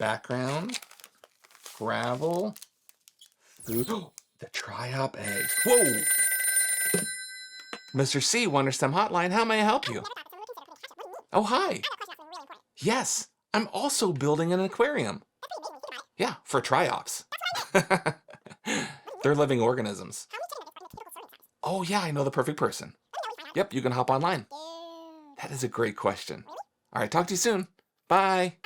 background, gravel, food. The triop eggs. Whoa! Mr. C, WunderSTEM Hotline, how may I help you? Oh, hi. Yes, I'm also building an aquarium. Yeah, for triops. They're living organisms. Oh, yeah, I know the perfect person. Yep, you can hop online. That is a great question. All right, talk to you soon. Bye.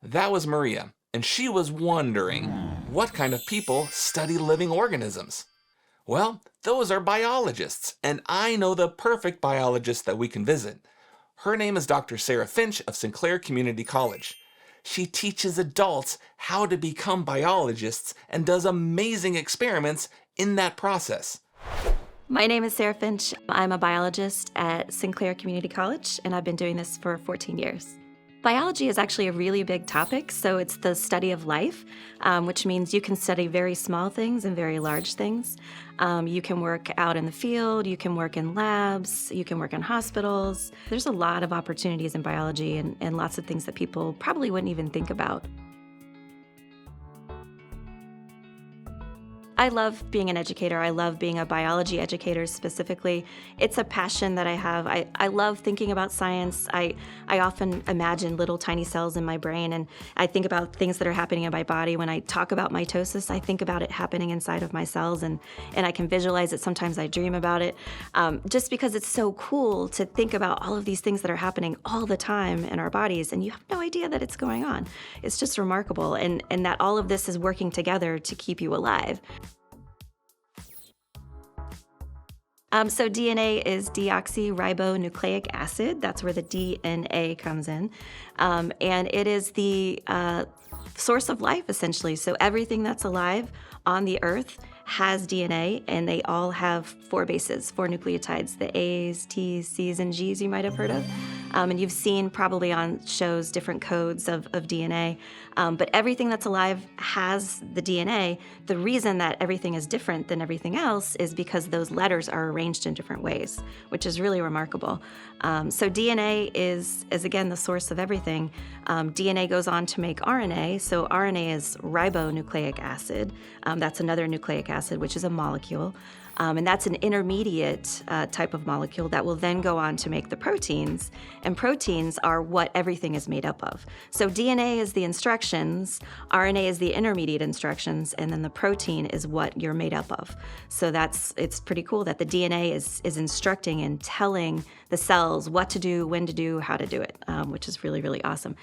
That was Maria, and she was wondering, what kind of people study living organisms? Well, those are biologists, and I know the perfect biologist that we can visit. Her name is Dr. Sarah Finch of Sinclair Community College. She teaches adults how to become biologists and does amazing experiments in that process. My name is Sarah Finch. I'm a biologist at Sinclair Community College, and I've been doing this for 14 years. Biology is actually a really big topic, so it's the study of life, which means you can study very small things and very large things. You can work out in the field, you can work in labs, you can work in hospitals. There's a lot of opportunities in biology and lots of things that people probably wouldn't even think about. I love being an educator. I love being a biology educator specifically. It's a passion that I have. I love thinking about science. I often imagine little tiny cells in my brain, and I think about things that are happening in my body. When I talk about mitosis, I think about it happening inside of my cells, and I can visualize it. Sometimes I dream about it, just because it's so cool to think about all of these things that are happening all the time in our bodies, and you have no idea that it's going on. It's just remarkable, and that all of this is working together to keep you alive. So DNA is deoxyribonucleic acid. That's where the DNA comes in. And it is the source of life, essentially. So everything that's alive on the earth has DNA, and they all have 4 bases, 4 nucleotides, the A's, T's, C's, and G's you might have heard of. And you've seen probably on shows different codes of DNA. But everything that's alive has the DNA. The reason that everything is different than everything else is because those letters are arranged in different ways, which is really remarkable. So DNA is again, the source of everything. DNA goes on to make RNA. So RNA is ribonucleic acid. That's another nucleic acid, which is a molecule. And that's an intermediate type of molecule that will then go on to make the proteins. And proteins are what everything is made up of. So DNA is the instructions, RNA is the intermediate instructions, and then the protein is what you're made up of. So it's pretty cool that the DNA is instructing and telling the cells what to do, when to do, how to do it, which is really, really awesome.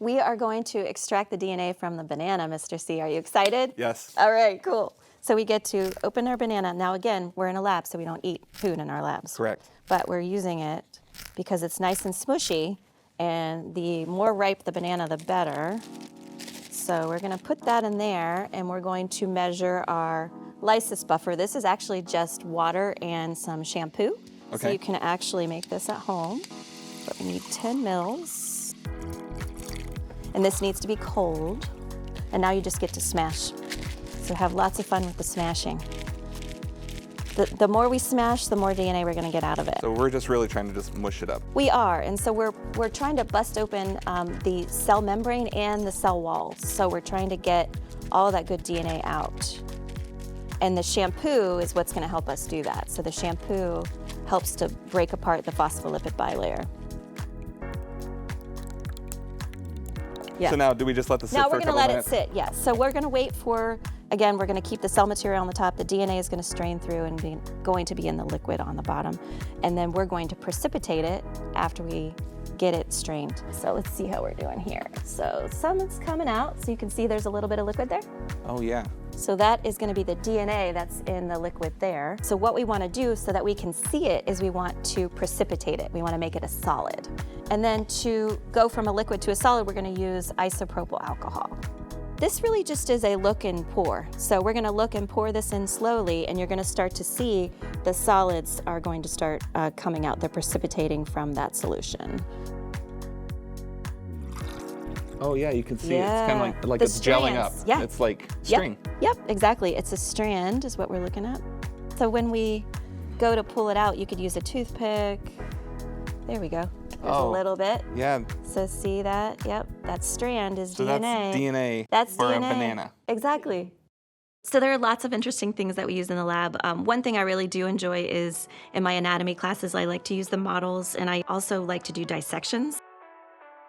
We are going to extract the DNA from the banana, Mr. C. Are you excited? Yes. All right, cool. So we get to open our banana. Now again, we're in a lab, so we don't eat food in our labs. Correct. But we're using it because it's nice and smushy, and the more ripe the banana, the better. So we're gonna put that in there, and we're going to measure our lysis buffer. This is actually just water and some shampoo. Okay. So you can actually make this at home. But we need 10 mils. And this needs to be cold. And now you just get to smash. So have lots of fun with the smashing. The more we smash, the more DNA we're gonna get out of it. So we're just really trying to just mush it up. We are, and so we're trying to bust open the cell membrane and the cell walls. So we're trying to get all that good DNA out. And the shampoo is what's gonna help us do that. So the shampoo helps to break apart the phospholipid bilayer. Yeah. So now, do we just let this sit now for a couple we're gonna let minutes? it sit, yes. So we're gonna wait for, again, we're gonna keep the cell material on the top, the DNA is gonna strain through and going to be in the liquid on the bottom. And then we're going to precipitate it after we get it strained. So let's see how we're doing here. So some is coming out, so you can see there's a little bit of liquid there. Oh yeah. So that is gonna be the DNA that's in the liquid there. So what we wanna do so that we can see it is we want to precipitate it. We wanna make it a solid. And then to go from a liquid to a solid, we're gonna use isopropyl alcohol. This really just is a look and pour. So we're gonna look and pour this in slowly, and you're gonna start to see the solids are going to start coming out. They're precipitating from that solution. Oh yeah, you can see Yeah. it's kind of like The it's gelling up. strands, yeah. It's like string. Yep, exactly. It's a strand is what we're looking at. So when we go to pull it out, you could use a toothpick. There we go. There's a little bit. Yeah. So see that? Yep, that strand is So DNA. that's DNA That's for DNA. a banana. Exactly. So there are lots of interesting things that we use in the lab. One thing I really do enjoy is in my anatomy classes, I like to use the models, and I also like to do dissections.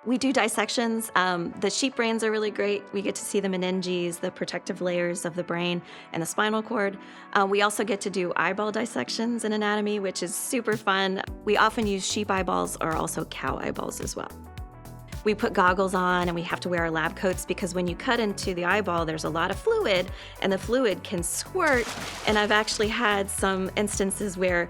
We do dissections. The sheep brains are really great. We get to see the meninges, the protective layers of the brain, and the spinal cord. We also get to do eyeball dissections in anatomy, which is super fun. We often use sheep eyeballs or also cow eyeballs as well. We put goggles on and we have to wear our lab coats because when you cut into the eyeball, there's a lot of fluid and the fluid can squirt. And I've actually had some instances where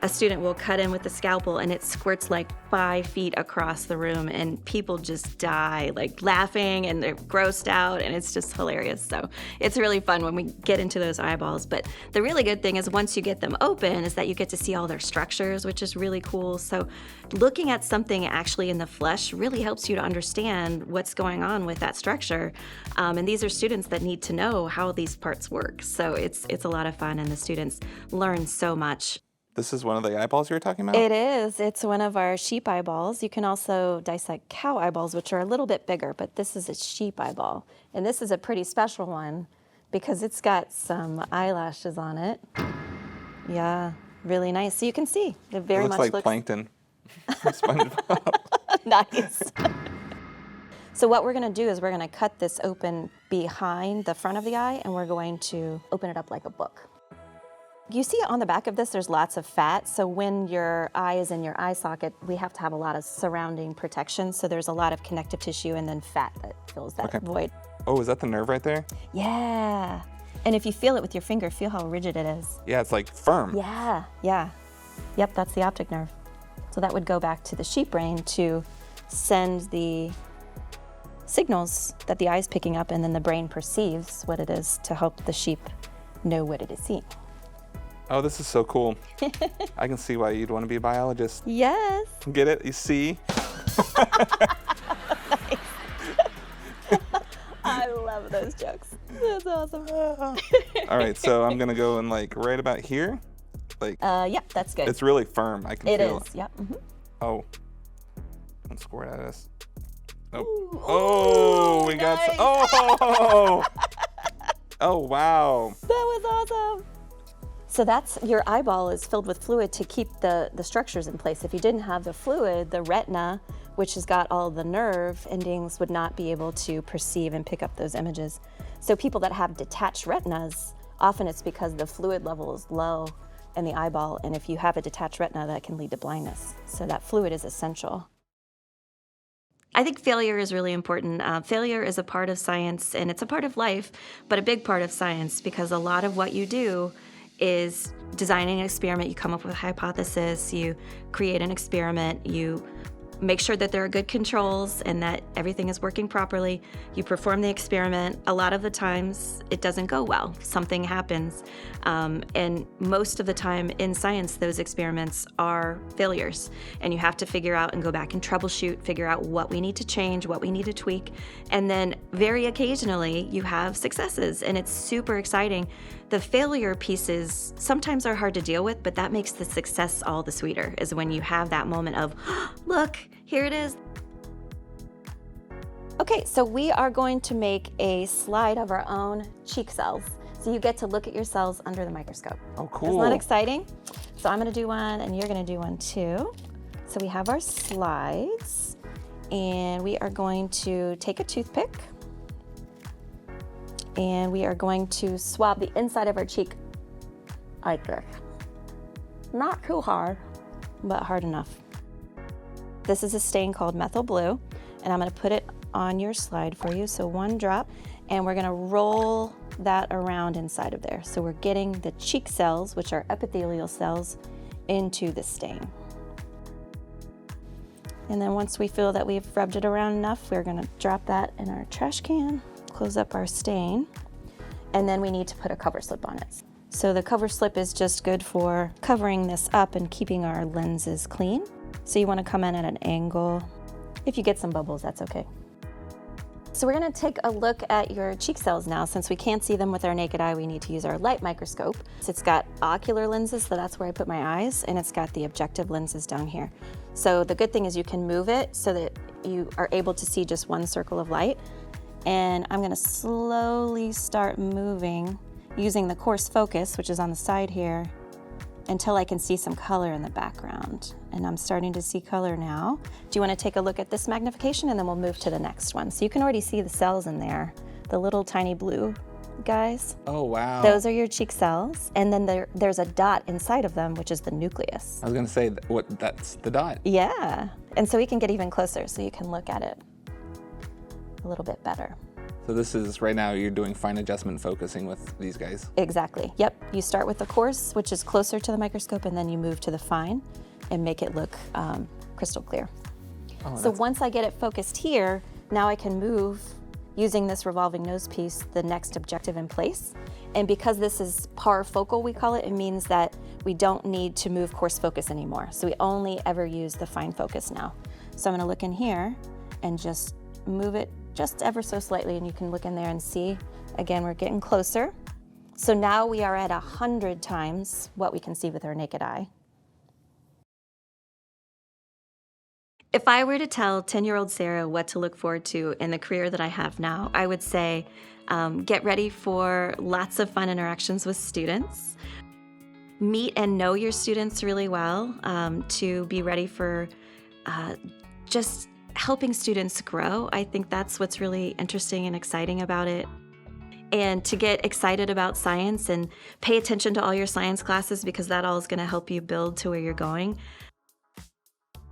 a student will cut in with the scalpel and it squirts like 5 feet across the room and people just die, like laughing and they're grossed out, and it's just hilarious. So it's really fun when we get into those eyeballs. But the really good thing is once you get them open is that you get to see all their structures, which is really cool. So looking at something actually in the flesh really helps you to understand what's going on with that structure. And these are students that need to know how these parts work. So it's a lot of fun and the students learn so much. This is one of the eyeballs you were talking about? It is. It's one of our sheep eyeballs. You can also dissect cow eyeballs, which are a little bit bigger, but this is a sheep eyeball. And this is a pretty special one because it's got some eyelashes on it. Yeah, really nice. So you can see it very It much looks like plankton. Nice. So what we're going to do is we're going to cut this open behind the front of the eye, and we're going to open it up like a book. You see on the back of this, there's lots of fat. So when your eye is in your eye socket, we have to have a lot of surrounding protection. So there's a lot of connective tissue and then fat that fills that void. Oh, is that the nerve right there? Yeah. And if you feel it with your finger, feel how rigid it is. Yeah, it's like firm. Yeah, yeah. Yep, that's the optic nerve. So that would go back to the sheep brain to send the signals that the eye is picking up, and then the brain perceives what it is to help the sheep know what it is seeing. Oh, this is so cool. I can see why you'd want to be a biologist. Yes. Get it? You see? Nice. I love those jokes. That's awesome. All right, so I'm going to go in like right about here. Like, yeah, that's good. It's really firm. I can feel it. It is, yep. Mm-hmm. Oh. Don't squirt at us. Oh, Ooh, oh, we got nice. Oh! Oh, wow. That was awesome. So that's, your eyeball is filled with fluid to keep the structures in place. If you didn't have the fluid, the retina, which has got all the nerve endings, would not be able to perceive and pick up those images. So people that have detached retinas, often it's because the fluid level is low in the eyeball, and if you have a detached retina, that can lead to blindness. So that fluid is essential. I think failure is really important. Failure is a part of science, and it's a part of life, but a big part of science, because a lot of what you do is designing an experiment. You come up with a hypothesis, you create an experiment, you make sure that there are good controls and that everything is working properly. You perform the experiment. A lot of the times it doesn't go well. Something happens. And most of the time in science, those experiments are failures. And you have to figure out and go back and troubleshoot, figure out what we need to change, what we need to tweak. And then very occasionally you have successes, and it's super exciting. The failure pieces sometimes are hard to deal with, but that makes the success all the sweeter, is when you have that moment of, oh, look, here it is. Okay, so we are going to make a slide of our own cheek cells. So you get to look at your cells under the microscope. Oh, cool. Isn't that exciting? So I'm gonna do one and you're gonna do one too. So we have our slides, and we are going to take a toothpick, and we are going to swab the inside of our cheek like this. Not too hard, but hard enough. This is a stain called methyl blue, and I'm gonna put it on your slide for you. So 1 drop, and we're gonna roll that around inside of there. So we're getting the cheek cells, which are epithelial cells, into the stain. And then once we feel that we've rubbed it around enough, we're gonna drop that in our trash can, close up our stain, and then we need to put a cover slip on it. So the cover slip is just good for covering this up and keeping our lenses clean. So you wanna come in at an angle. If you get some bubbles, that's okay. So we're going to take a look at your cheek cells now. Since we can't see them with our naked eye, we need to use our light microscope. So it's got ocular lenses, so that's where I put my eyes, and it's got the objective lenses down here. So the good thing is you can move it so that you are able to see just one circle of light. And I'm going to slowly start moving using the coarse focus, which is on the side here, until I can see some color in the background. And I'm starting to see color now. Do you want to take a look at this magnification, and then we'll move to the next one? So you can already see the cells in there, the little tiny blue guys. Oh, wow. Those are your cheek cells. And then there's a dot inside of them, which is the nucleus. I was going to say, that's the dot. Yeah. And so we can get even closer so you can look at it a little bit better. So this is, right now, you're doing fine adjustment focusing with these guys. Exactly. Yep. You start with the coarse, which is closer to the microscope, and then you move to the fine and make it look crystal clear. Oh, so once I get it focused here, now I can move using this revolving nose piece, the next objective in place. And because this is parafocal, we call it, it means that we don't need to move coarse focus anymore. So we only ever use the fine focus now. So I'm going to look in here and just move it just ever so slightly, and you can look in there and see. Again, we're getting closer. So now we are at 100 times what we can see with our naked eye. If I were to tell 10-year-old Sarah what to look forward to in the career that I have now, I would say get ready for lots of fun interactions with students. Meet and know your students really well to be ready for just helping students grow. I think that's what's really interesting and exciting about it. And to get excited about science and pay attention to all your science classes, because that all is going to help you build to where you're going.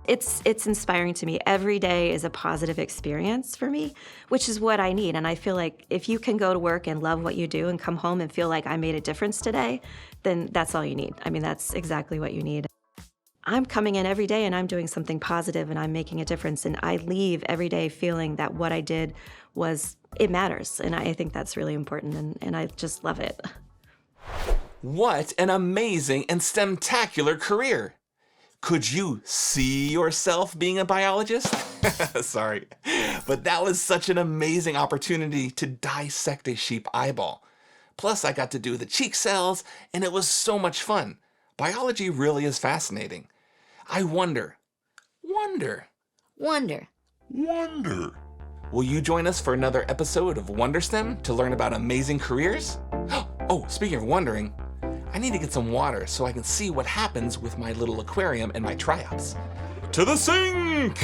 It's inspiring to me. Every day is a positive experience for me, which is what I need. And I feel like if you can go to work and love what you do and come home and feel like I made a difference today, then that's all you need. I mean, that's exactly what you need. I'm coming in every day and I'm doing something positive and I'm making a difference, and I leave every day feeling that what I did it matters, and I think that's really important, and I just love it. What an amazing and STEMtacular career! Could you see yourself being a biologist? Sorry, but that was such an amazing opportunity to dissect a sheep eyeball. Plus, I got to do the cheek cells, and it was so much fun. Biology really is fascinating. I wonder. Will you join us for another episode of WunderSTEM to learn about amazing careers? Oh, speaking of wondering, I need to get some water so I can see what happens with my little aquarium and my triops. To the sink!